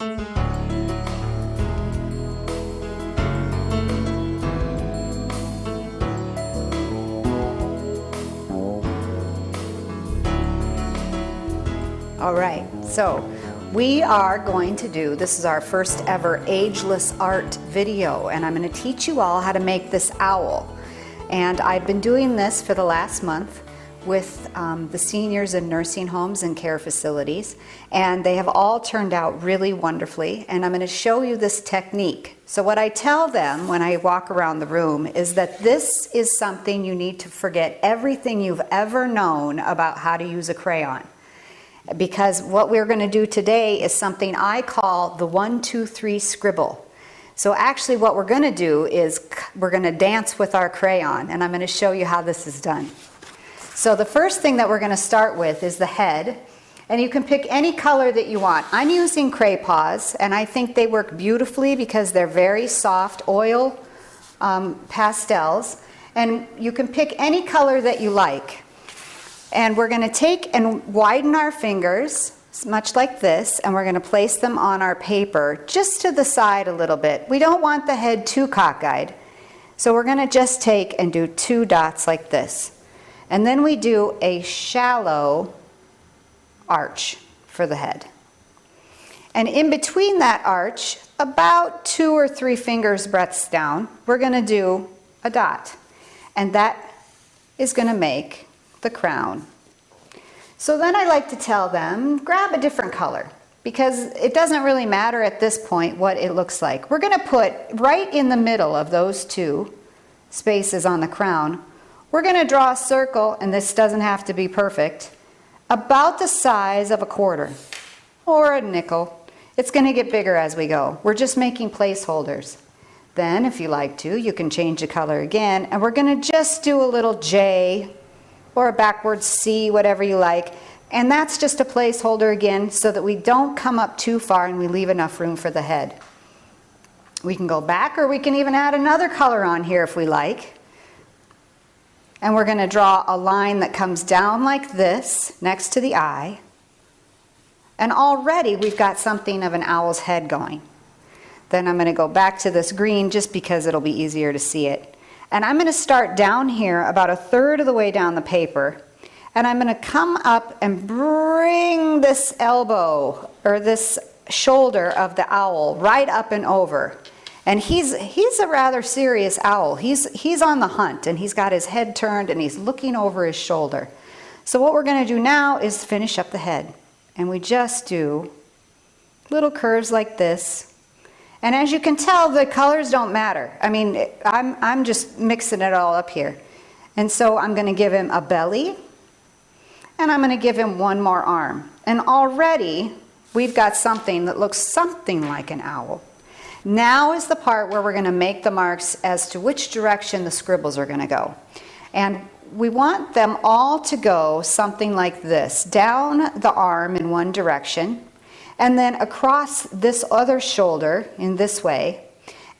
All right, so we are going to do, this is our first ever Ageless Art video, and I'm going to teach you all how to make this owl. And I've been doing this for the last month with the seniors in nursing homes and care facilities, and they have all turned out really wonderfully, and I'm going to show you this technique. So what I tell them when I walk around the room is that this is something you need to forget everything you've ever known about how to use a crayon. Because what we're going to do today is something I call the 1, 2, 3 scribble. So actually what we're going to do is we're going to dance with our crayon, and I'm going to show you how this is done. So the first thing that we're going to start with is the head, and you can pick any color that you want. I'm using Cray-Paws, and I think they work beautifully because they're very soft oil pastels, and you can pick any color that you like. And we're going to take and widen our fingers, much like this, and we're going to place them on our paper just to the side a little bit. We don't want the head too cockeyed. So we're going to just take and do 2 dots like this. And then we do a shallow arch for the head. And in between that arch, about 2 or 3 fingers breadths down, we're going to do a dot. And that is going to make the crown. So then I like to tell them, grab a different color, because it doesn't really matter at this point what it looks like. We're going to put right in the middle of those 2 spaces on the crown, we're going to draw a circle, and this doesn't have to be perfect, about the size of a quarter or a nickel. It's going to get bigger as we go. We're just making placeholders. Then, if you like to, you can change the color again, and we're going to just do a little J or a backwards C, whatever you like. And that's just a placeholder again so that we don't come up too far and we leave enough room for the head. We can go back, or we can even add another color on here if we like. And we're going to draw a line that comes down like this next to the eye. And already we've got something of an owl's head going. Then I'm going to go back to this green just because it'll be easier to see it. And I'm going to start down here about 1/3 of the way down the paper, and I'm going to come up and bring this elbow or this shoulder of the owl right up and over. And he's a rather serious owl. He's on the hunt, and he's got his head turned and he's looking over his shoulder. So what we're going to do now is finish up the head, and we just do little curves like this. And as you can tell, the colors don't matter. I mean, I'm just mixing it all up here. And so I'm going to give him a belly, and I'm going to give him one more arm. And already we've got something that looks something like an owl. Now is the part where we're going to make the marks as to which direction the scribbles are going to go. And we want them all to go something like this, down the arm in one direction, and then across this other shoulder in this way.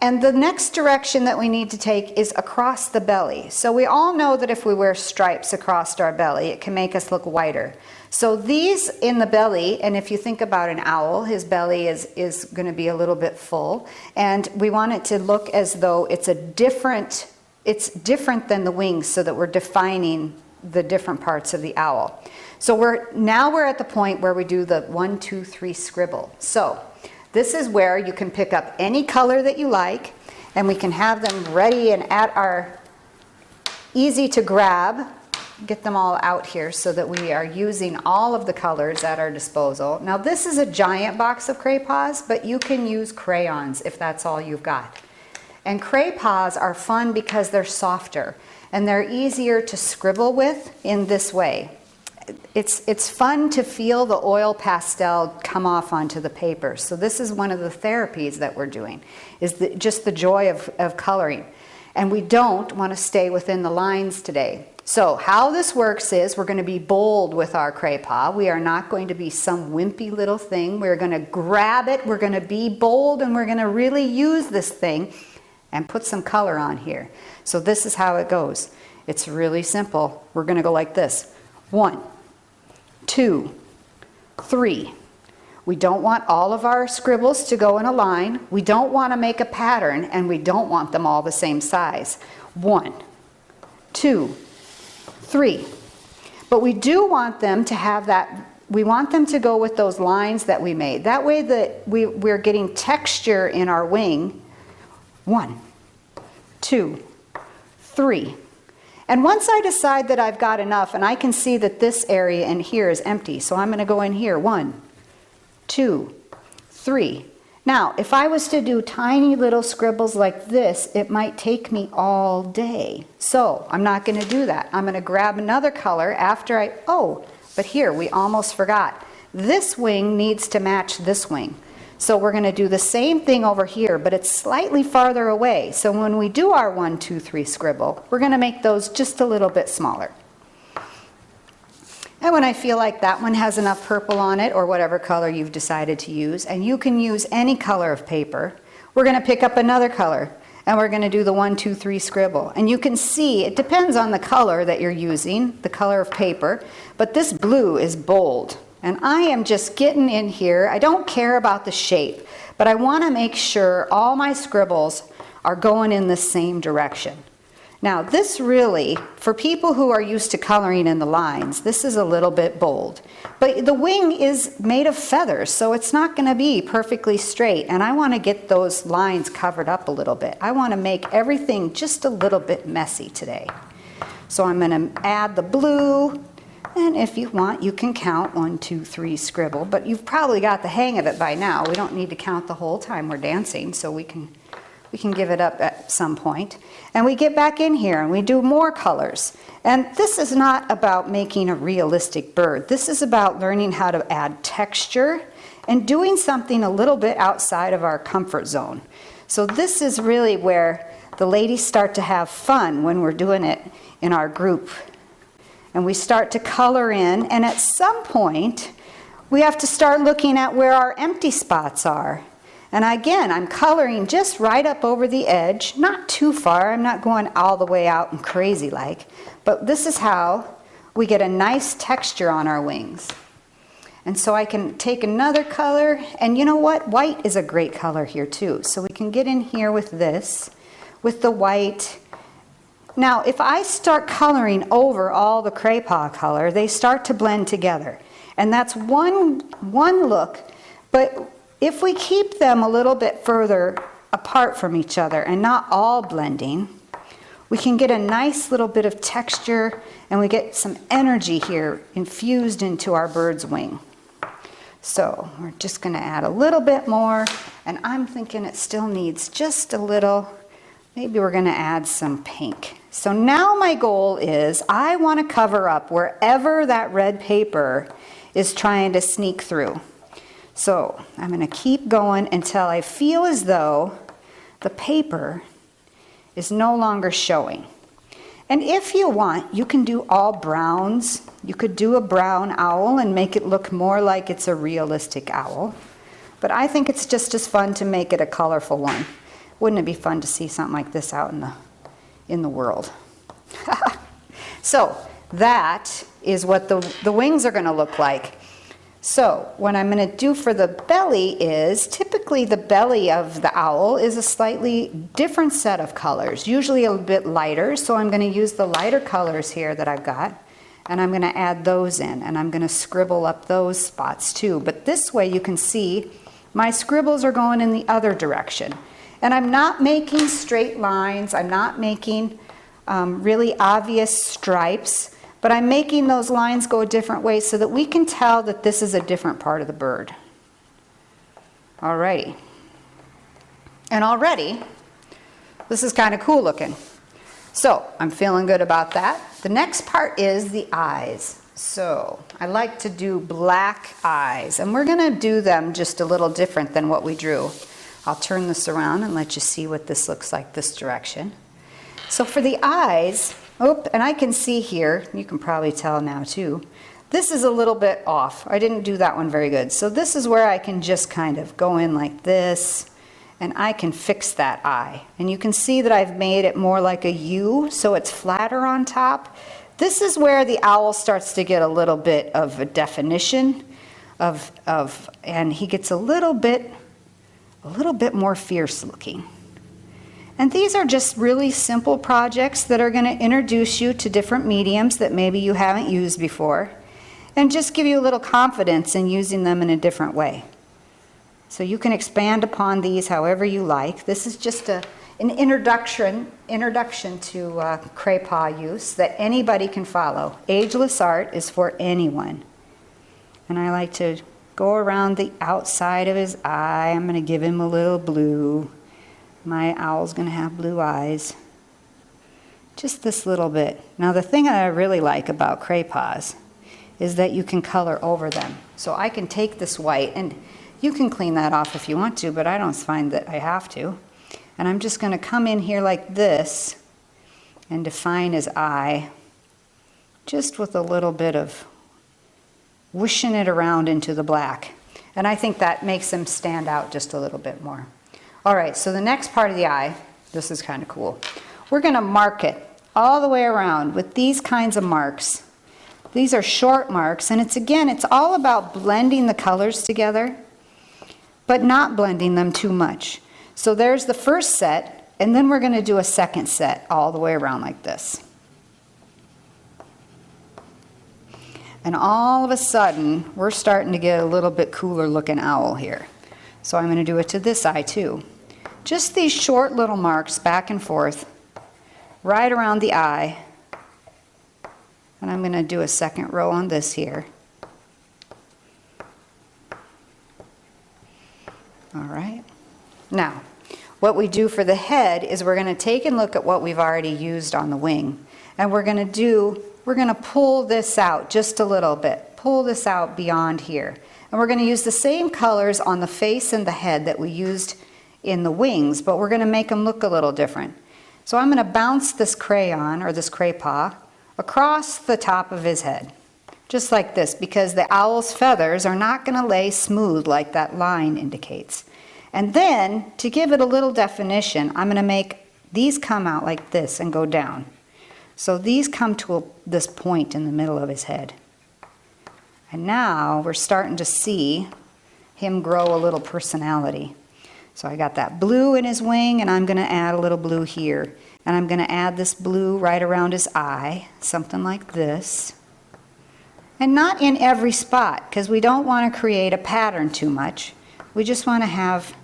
And the next direction that we need to take is across the belly. So we all know that if we wear stripes across our belly, it can make us look whiter. So these in the belly, and if you think about an owl, his belly is going to be a little bit full. And we want it to look as though it's different than the wings, so that we're defining the different parts of the owl. So now we're at the point where we do the 1, 2, 3 scribble. So this is where you can pick up any color that you like, and we can have them ready and at our easy to grab. Get them all out here so that we are using all of the colors at our disposal. Now this is a giant box of Cray-Paws, but you can use crayons if that's all you've got. And Cray-Paws are fun because they're softer and they're easier to scribble with in this way. It's fun to feel the oil pastel come off onto the paper. So this is one of the therapies that we're doing, is just the joy of coloring. And we don't want to stay within the lines today. So how this works is we're going to be bold with our Cray-Paw. We are not going to be some wimpy little thing. We're going to grab it, we're going to be bold, and we're going to really use this thing and put some color on here. So this is how it goes. It's really simple. We're going to go like this. 1, 2, 3. We don't want all of our scribbles to go in a line. We don't want to make a pattern, and we don't want them all the same size. 1, 2, 3. But we do want them to have that, we want them to go with those lines that we made. That way that we're getting texture in our wing. 1, 2, 3. And once I decide that I've got enough, and I can see that this area in here is empty, so I'm going to go in here. 1, 2, 3. Now, if I was to do tiny little scribbles like this, it might take me all day. So I'm not going to do that. I'm going to grab another color after but here, we almost forgot. This wing needs to match this wing. So we're going to do the same thing over here, but it's slightly farther away. So when we do our 1, 2, 3 scribble, we're going to make those just a little bit smaller. And when I feel like that one has enough purple on it, or whatever color you've decided to use, and you can use any color of paper, we're going to pick up another color, and we're going to do the 1, 2, 3 scribble. And you can see, it depends on the color that you're using, the color of paper, but this blue is bold. And I am just getting in here. I don't care about the shape, but I want to make sure all my scribbles are going in the same direction. Now this really, for people who are used to coloring in the lines, this is a little bit bold. But the wing is made of feathers, so it's not going to be perfectly straight. And I want to get those lines covered up a little bit. I want to make everything just a little bit messy today. So I'm going to add the blue. And if you want, you can count 1, 2, 3 scribble, but you've probably got the hang of it by now. We don't need to count the whole time we're dancing, so we can give it up at some point. And we get back in here and we do more colors. And this is not about making a realistic bird. This is about learning how to add texture and doing something a little bit outside of our comfort zone. So this is really where the ladies start to have fun when we're doing it in our group. And we start to color in, and at some point, we have to start looking at where our empty spots are. And again, I'm coloring just right up over the edge, not too far. I'm not going all the way out and crazy like, but this is how we get a nice texture on our wings. And so I can take another color, and you know what? White is a great color here too. So we can get in here with this, with the white. Now, if I start coloring over all the craypaw color, they start to blend together. And that's one look. But if we keep them a little bit further apart from each other and not all blending, we can get a nice little bit of texture, and we get some energy here infused into our bird's wing. So we're just going to add a little bit more, and I'm thinking it still needs just a little. Maybe we're going to add some pink. So now my goal is I want to cover up wherever that red paper is trying to sneak through. So I'm going to keep going until I feel as though the paper is no longer showing. And if you want, you can do all browns. You could do a brown owl and make it look more like it's a realistic owl. But I think it's just as fun to make it a colorful one. Wouldn't it be fun to see something like this out in the world? So that is what the wings are going to look like. So what I'm going to do for the belly is, typically the belly of the owl is a slightly different set of colors, usually a little bit lighter. So I'm going to use the lighter colors here that I've got, and I'm going to add those in, and I'm going to scribble up those spots too. But this way you can see my scribbles are going in the other direction. And I'm not making straight lines. I'm not making really obvious stripes. But I'm making those lines go a different way so that we can tell that this is a different part of the bird. Alrighty. And already, this is kind of cool looking. So I'm feeling good about that. The next part is the eyes. So I like to do black eyes, and we're going to do them just a little different than what we drew. I'll turn this around and let you see what this looks like this direction. So for the eyes, and I can see here, you can probably tell now too, this is a little bit off. I didn't do that one very good. So this is where I can just kind of go in like this, and I can fix that eye. And you can see that I've made it more like a U, so it's flatter on top. This is where the owl starts to get a little bit of a definition. and he gets a little bit more fierce looking. And these are just really simple projects that are going to introduce you to different mediums that maybe you haven't used before, and just give you a little confidence in using them in a different way. So you can expand upon these however you like. This is just an introduction to Cray-Paw use that anybody can follow. Ageless Art is for anyone. And I like to go around the outside of his eye. I'm going to give him a little blue. My owl's going to have blue eyes. Just this little bit. Now the thing that I really like about Cray-Paws is that you can color over them. So I can take this white, and you can clean that off if you want to, but I don't find that I have to. And I'm just going to come in here like this and define his eye just with a little bit of whooshing it around into the black. And I think that makes him stand out just a little bit more. All right, so the next part of the eye, this is kind of cool. We're going to mark it all the way around with these kinds of marks. These are short marks, and it's all about blending the colors together, but not blending them too much. So there's the first set, and then we're going to do a second set all the way around like this. And all of a sudden, we're starting to get a little bit cooler looking owl here. So I'm going to do it to this eye too. Just these short little marks back and forth, right around the eye. And I'm going to do a second row on this here. All right. Now, what we do for the head is we're going to take and look at what we've already used on the wing. And we're going to pull this out just a little bit. Pull this out beyond here. And we're going to use the same colors on the face and the head that we used in the wings, but we're going to make them look a little different. So I'm going to bounce this crayon, or this Cray-Paw, across the top of his head. Just like this, because the owl's feathers are not going to lay smooth like that line indicates. And then, to give it a little definition, I'm going to make these come out like this and go down. So these come to this point in the middle of his head. And now we're starting to see him grow a little personality. So I got that blue in his wing, and I'm going to add a little blue here. And I'm going to add this blue right around his eye, something like this. And not in every spot, because we don't want to create a pattern too much. We just want to have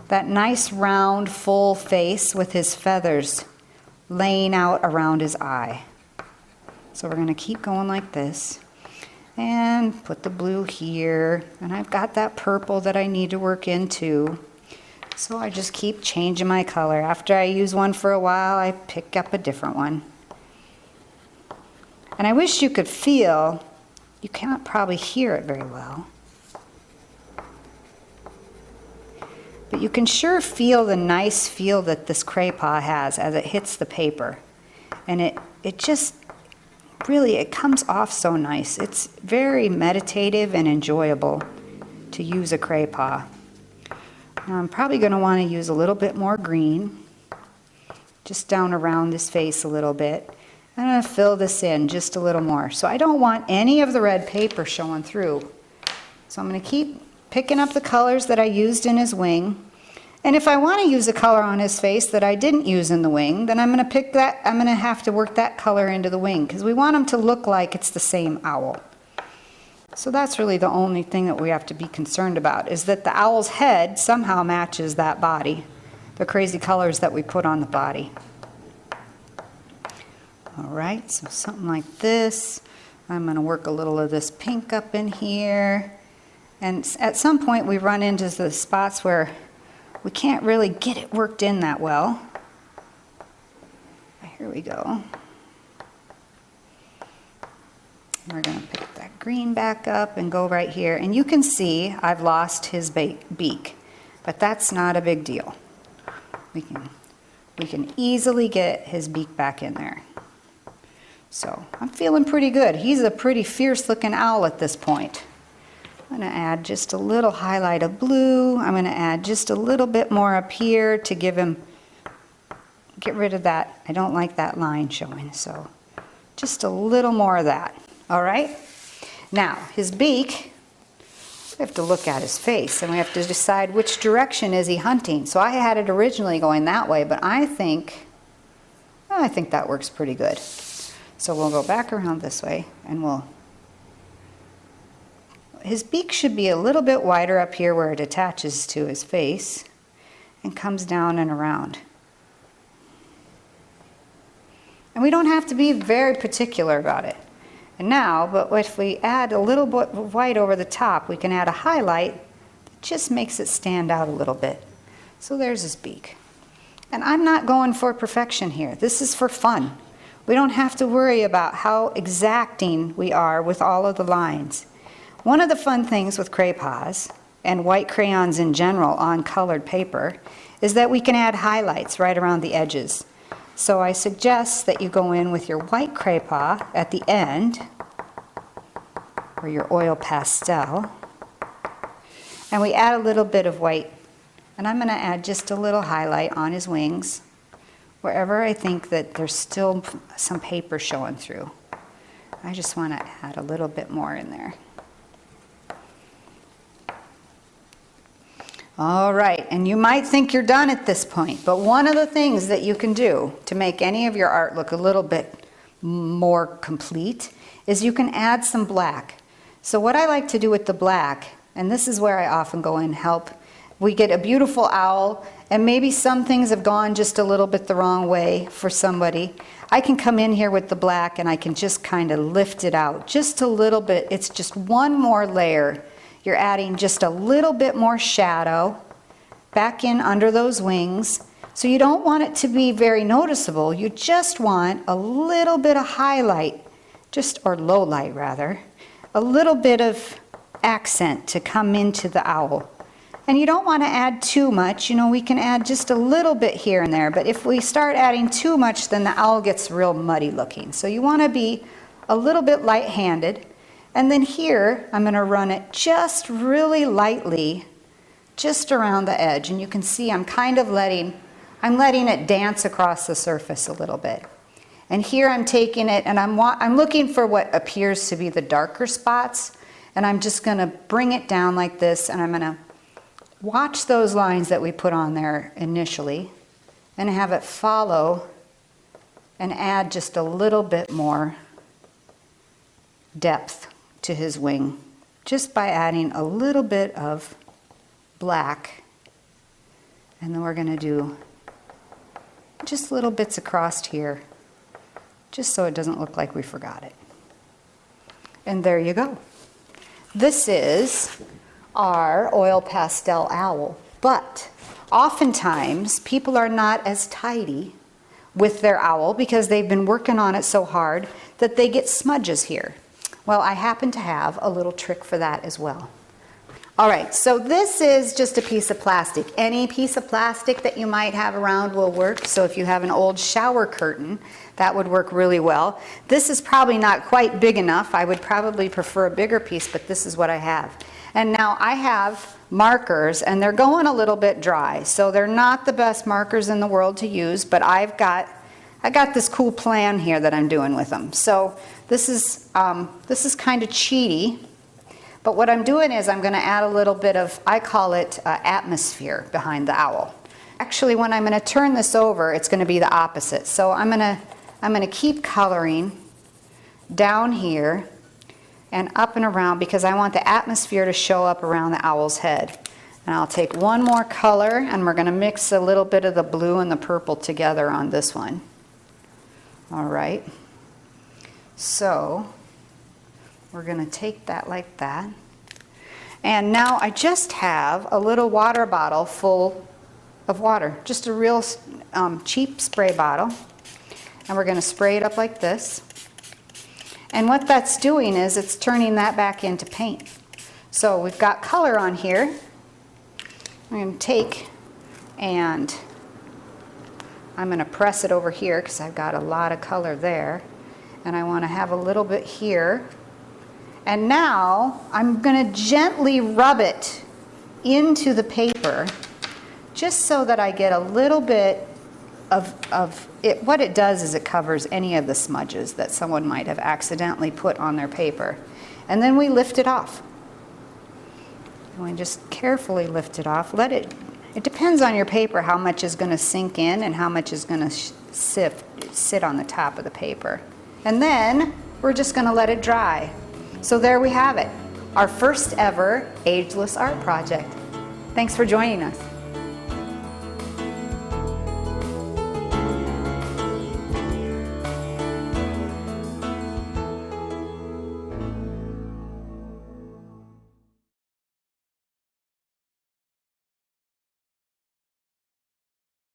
that nice round full face with his feathers laying out around his eye. So we're going to keep going like this. And put the blue here. And I've got that purple that I need to work into. So I just keep changing my color. After I use one for a while, I pick up a different one. And I wish you could feel, you cannot probably hear it very well, but you can sure feel the nice feel that this Cray-Paw has as it hits the paper. And it just really, it comes off so nice. It's very meditative and enjoyable to use a Cray-Paw. Now I'm probably going to want to use a little bit more green, just down around this face a little bit. I'm going to fill this in just a little more. So I don't want any of the red paper showing through. So I'm going to keep picking up the colors that I used in his wing. And if I want to use a color on his face that I didn't use in the wing, then I'm going to pick that, I'm going to have to work that color into the wing, because we want him to look like it's the same owl. So that's really the only thing that we have to be concerned about, is that the owl's head somehow matches that body, the crazy colors that we put on the body. All right, so something like this. I'm going to work a little of this pink up in here. And at some point we run into the spots where we can't really get it worked in that well. Here we go. We're going to pick that green back up and go right here. And you can see I've lost his beak, but that's not a big deal. We can easily get his beak back in there. So I'm feeling pretty good. He's a pretty fierce looking owl at this point. I'm going to add just a little highlight of blue. I'm going to add just a little bit more up here to give him, get rid of that. I don't like that line showing, so just a little more of that. All right. Now his beak, we have to look at his face and we have to decide which direction is he hunting. So I had it originally going that way, but I think that works pretty good. So we'll go back around this way and his beak should be a little bit wider up here where it attaches to his face and comes down and around. And we don't have to be very particular about it. And now, but if we add a little bit of white over the top, we can add a highlight that just makes it stand out a little bit. So there's his beak. And I'm not going for perfection here. This is for fun. We don't have to worry about how exacting we are with all of the lines. One of the fun things with Cray-Pas and white crayons in general on colored paper is that we can add highlights right around the edges. So I suggest that you go in with your white Cray-Pas at the end, or your oil pastel, and we add a little bit of white. And I'm going to add just a little highlight on his wings, wherever I think that there's still some paper showing through. I just want to add a little bit more in there. All right, and you might think you're done at this point, but one of the things that you can do to make any of your art look a little bit more complete is you can add some black. So what I like to do with the black, and this is where I often go and help, we get a beautiful owl, and maybe some things have gone just a little bit the wrong way for somebody. I can come in here with the black and I can just kind of lift it out just a little bit. It's just one more layer. You're adding just a little bit more shadow back in under those wings. So you don't want it to be very noticeable. You just want a little bit of highlight, or low light rather, a little bit of accent to come into the owl. And you don't want to add too much. You know, we can add just a little bit here and there, but if we start adding too much, then the owl gets real muddy looking. So you want to be a little bit light-handed. And then here, I'm going to run it just really lightly, just around the edge. And you can see I'm kind of letting it dance across the surface a little bit. And here I'm taking it and I'm looking for what appears to be the darker spots. And I'm just going to bring it down like this, and I'm going to watch those lines that we put on there initially and have it follow and add just a little bit more depth to his wing, just by adding a little bit of black. And then we're going to do just little bits across here, just so it doesn't look like we forgot it. And there you go. This is our oil pastel owl, but oftentimes people are not as tidy with their owl because they've been working on it so hard that they get smudges here. Well, I happen to have a little trick for that as well. All right, so this is just a piece of plastic. Any piece of plastic that you might have around will work. So if you have an old shower curtain, that would work really well. This is probably not quite big enough. I would probably prefer a bigger piece, but this is what I have. And now I have markers, and they're going a little bit dry. So they're not the best markers in the world to use, but I got this cool plan here that I'm doing with them. So this is kind of cheaty, but what I'm doing is I'm going to add a little bit of, I call it atmosphere behind the owl. Actually, when I'm going to turn this over, it's going to be the opposite. So I'm going to keep coloring down here and up and around because I want the atmosphere to show up around the owl's head. And I'll take one more color, and we're going to mix a little bit of the blue and the purple together on this one. All right. So we're going to take that like that. And now I just have a little water bottle full of water, just a real cheap spray bottle. And we're going to spray it up like this. And what that's doing is it's turning that back into paint. So we've got color on here. I'm going to take and I'm going to press it over here because I've got a lot of color there. And I want to have a little bit here. And now I'm going to gently rub it into the paper just so that I get a little bit of it. What it does is it covers any of the smudges that someone might have accidentally put on their paper. And then we lift it off. And we just carefully lift it off. It depends on your paper how much is going to sink in and how much is going to sit on the top of the paper. And then we're just going to let it dry. So there we have it, our first ever Ageless Art project. Thanks for joining us.